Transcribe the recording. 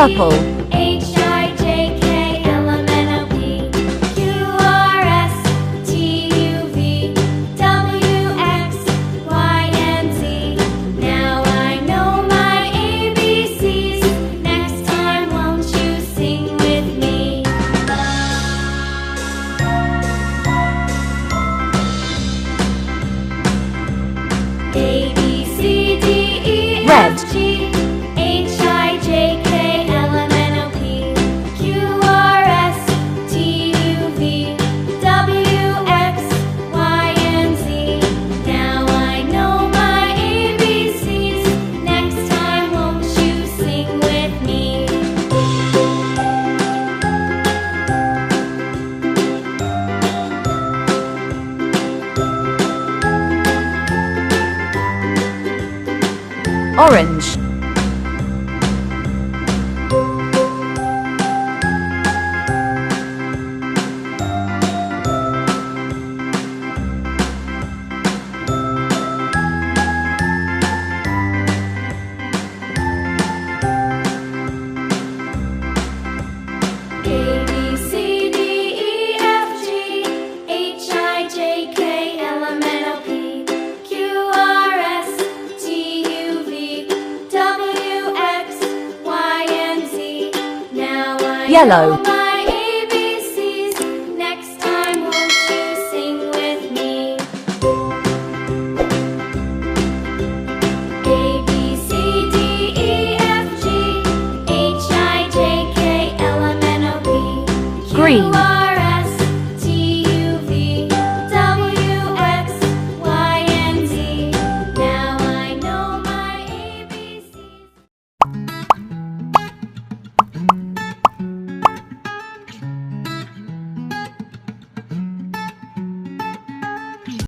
Purple. H-I-J-K-L-M-N-O-P Q-R-S-T-U-V W-X-Y-and-Z. Now I know my ABCs. Next time won't you sing with me? A-B-C-D-E Red. F-G H-I-J-K-L-M-N-O-P Q-R-S-T-U-V W-X-Y-and-Z. Now I know my ABCs. Next time won't you sing with me? Orange. A-B-C-D-E-F-G H-I-J-K-L-M-N-O-P Q-R-S-T-U-V W-X-Y-and-Z. Now I Yellow. know my ABCs. Next time won't you sing with me? A-B-C-D-E-F-G H-I-J-K-L-M-N-O-P Green.